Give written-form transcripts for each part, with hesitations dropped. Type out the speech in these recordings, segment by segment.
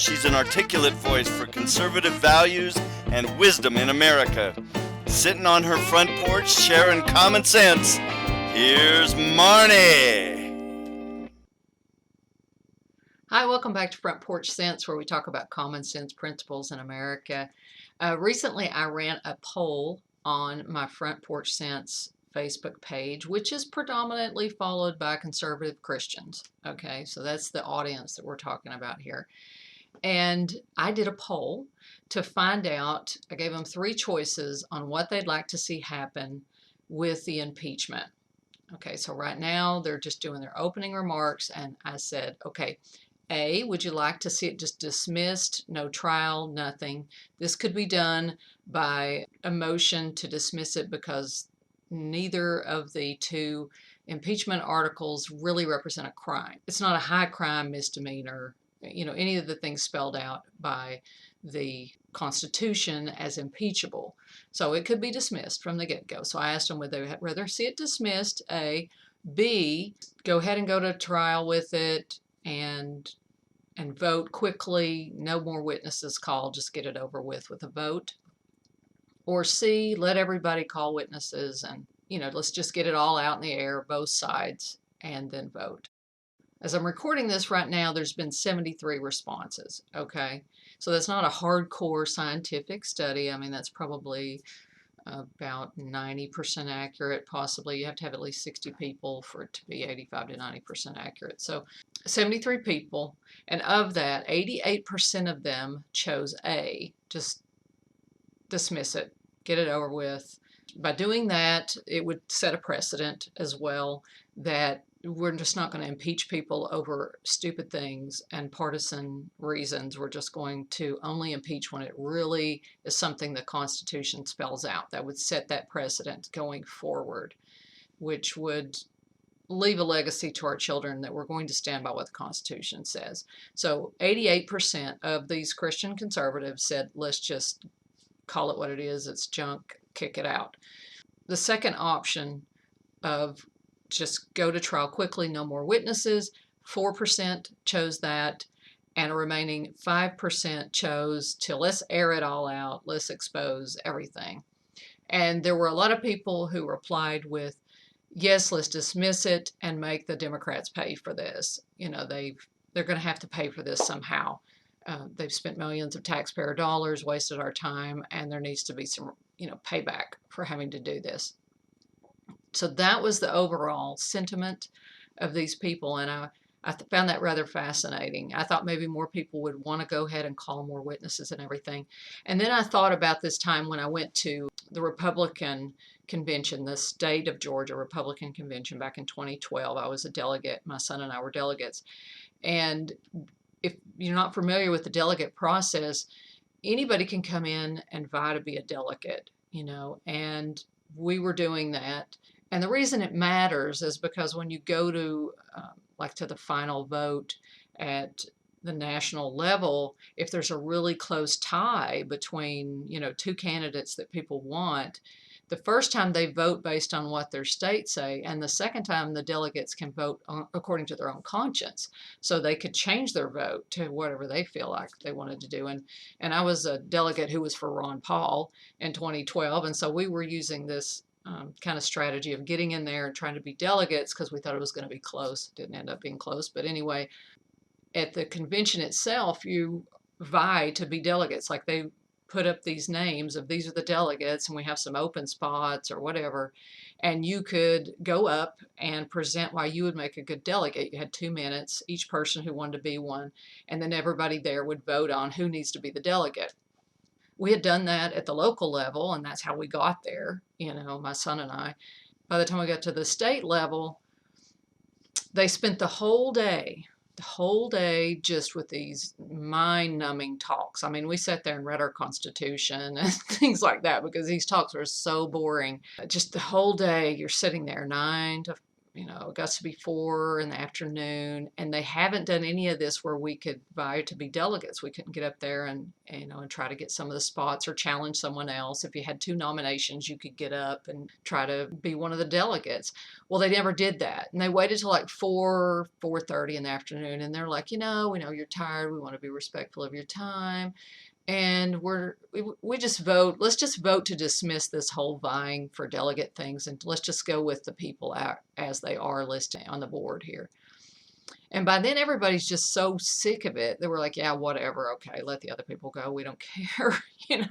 She's an articulate voice for conservative values and wisdom in America. Sitting on her front porch, sharing common sense, here's Marnie. Hi, welcome back to Front Porch Sense, where we talk about common sense principles in America. Recently, I ran a poll on my Front Porch Sense Facebook page, which is predominantly followed by conservative Christians. Okay, so that's the audience that we're talking about here. And I did a poll to find out, I gave them 3 choices on what they'd like to see happen with the impeachment. Okay, so right now they're just doing their opening remarks, and I said, okay, A, would you like to see it just dismissed, no trial, nothing? This could be done by a motion to dismiss it because neither of the 2 impeachment articles really represent a crime. It's not a high crime misdemeanor, any of the things spelled out by the Constitution as impeachable. So it could be dismissed from the get-go. So I asked them would they rather see it dismissed, A, B, go ahead and go to trial with it and vote quickly, no more witnesses called, just get it over with a vote. Or C, let everybody call witnesses and, let's just get it all out in the air, both sides, and then vote. As I'm recording this right now, there's been 73 responses, okay? So that's not a hardcore scientific study. I mean, that's probably about 90% accurate, possibly. You have to have at least 60 people for it to be 85 to 90% accurate. So 73 people, and of that, 88% of them chose A, just dismiss it, get it over with. By doing that, it would set a precedent as well that we're just not going to impeach people over stupid things and partisan reasons. We're just going to only impeach when it really is something the Constitution spells out. That would set that precedent going forward, which would leave a legacy to our children that we're going to stand by what the Constitution says. So 88% of these Christian conservatives said, let's just call it what it is. It's junk, kick it out. The second option of just go to trial quickly, no more witnesses, 4% chose that, and a remaining 5% chose to let's air it all out, let's expose everything. And there were a lot of people who replied with, yes, let's dismiss it and make the Democrats pay for this. They're going to have to pay for this somehow. They've spent millions of taxpayer dollars, wasted our time, and there needs to be some, payback for having to do this. So that was the overall sentiment of these people, and I found that rather fascinating. I thought maybe more people would want to go ahead and call more witnesses and everything. And then I thought about this time when I went to the Republican convention, the state of Georgia Republican convention back in 2012. I was a delegate. My son and I were delegates. And if you're not familiar with the delegate process, anybody can come in and vie to be a delegate, and we were doing that. And the reason it matters is because when you go to to the final vote at the national level, if there's a really close tie between, 2 candidates that people want, the first time they vote based on what their states say, and the second time the delegates can vote according to their own conscience. So they could change their vote to whatever they feel like they wanted to do. And I was a delegate who was for Ron Paul in 2012, and so we were using this kind of strategy of getting in there and trying to be delegates because we thought it was going to be close. It didn't end up being close. But anyway, at the convention itself, you vie to be delegates. Like they put up these names of these are the delegates and we have some open spots or whatever. And you could go up and present why you would make a good delegate. You had 2 minutes, each person who wanted to be one. And then everybody there would vote on who needs to be the delegate. We had done that at the local level, and that's how we got there, my son and I. By the time we got to the state level, they spent the whole day just with these mind-numbing talks. I mean, we sat there and read our Constitution and things like that because these talks were so boring. Just the whole day, you're sitting there 9 to it got to be 4 in the afternoon, and they haven't done any of this where we could vie to be delegates. We couldn't get up there and try to get some of the spots or challenge someone else. If you had 2 nominations, you could get up and try to be one of the delegates. Well, they never did that, and they waited till like 4:30 in the afternoon, and they're like, we know you're tired. We want to be respectful of your time. And we just vote. Let's just vote to dismiss this whole vying for delegate things, and let's just go with the people out as they are listed on the board here. And by then, everybody's just so sick of it that we're like, yeah, whatever, okay, let the other people go. We don't care, and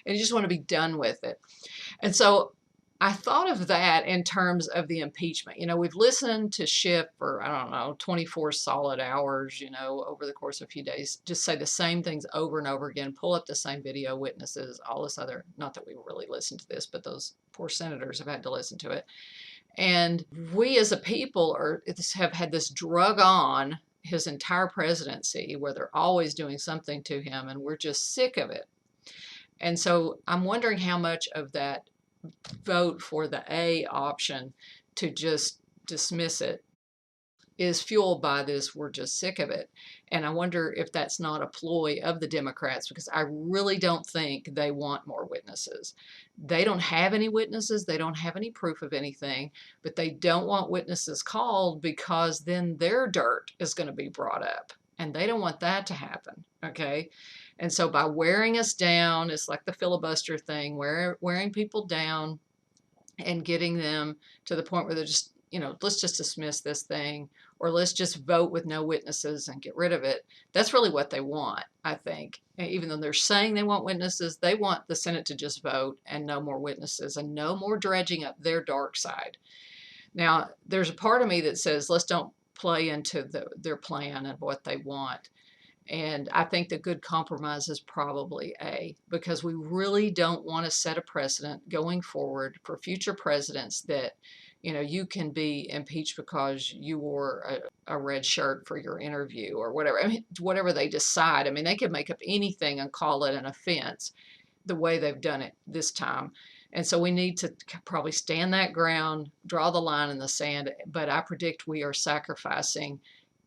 you just want to be done with it. And so I thought of that in terms of the impeachment. We've listened to Schiff for, I don't know, 24 solid hours, over the course of a few days, just say the same things over and over again, pull up the same video witnesses, all this other, not that we really listened to this, but those poor senators have had to listen to it. And we as a people have had this drug on his entire presidency where they're always doing something to him, and we're just sick of it. And so I'm wondering how much of that vote for the A option to just dismiss it is fueled by this, we're just sick of it. And I wonder if that's not a ploy of the Democrats, because I really don't think they want more witnesses. They don't have any witnesses. They don't have any proof of anything, but they don't want witnesses called because then their dirt is going to be brought up. And they don't want that to happen. Okay. And so by wearing us down, it's like the filibuster thing, wearing people down and getting them to the point where they're just, let's just dismiss this thing, or let's just vote with no witnesses and get rid of it. That's really what they want, I think. Even though they're saying they want witnesses, they want the Senate to just vote and no more witnesses and no more dredging up their dark side. Now, there's a part of me that says, let's don't play into their plan and what they want. And I think the good compromise is probably A, because we really don't want to set a precedent going forward for future presidents that, you can be impeached because you wore a red shirt for your interview or whatever. I mean, whatever they decide. I mean, they could make up anything and call it an offense the way they've done it this time. And so we need to probably stand that ground, draw the line in the sand. But I predict we are sacrificing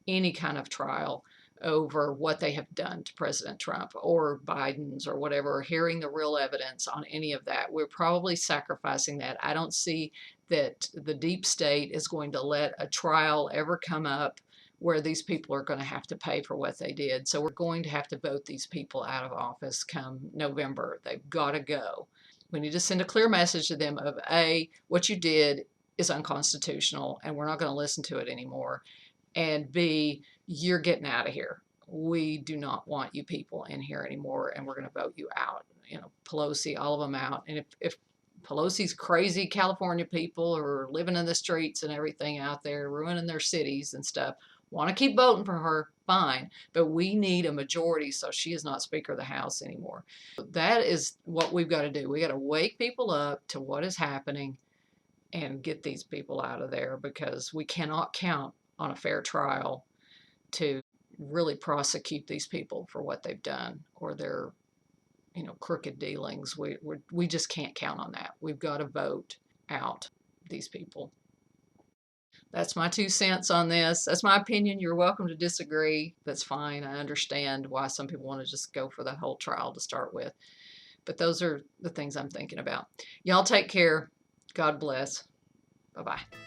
any kind of trial over what they have done to President Trump or Biden's or whatever, or hearing the real evidence on any of that. We're probably sacrificing that. I don't see that the deep state is going to let a trial ever come up where these people are going to have to pay for what they did. So we're going to have to vote these people out of office come November. They've got to go. We need to send a clear message to them of A, what you did is unconstitutional and we're not going to listen to it anymore. And B, you're getting out of here. We do not want you people in here anymore, and we're going to vote you out. Pelosi, all of them out. And if Pelosi's crazy California people who are living in the streets and everything out there, ruining their cities and stuff, want to keep voting for her, fine. But we need a majority so she is not Speaker of the House anymore. That is what we've got to do. We got to wake people up to what is happening and get these people out of there, because we cannot count on a fair trial to really prosecute these people for what they've done or their, crooked dealings. We just can't count on that. We've got to vote out these people. That's my 2 cents on this. That's my opinion. You're welcome to disagree. That's fine. I understand why some people want to just go for the whole trial to start with. But those are the things I'm thinking about. Y'all take care. God bless. Bye-bye.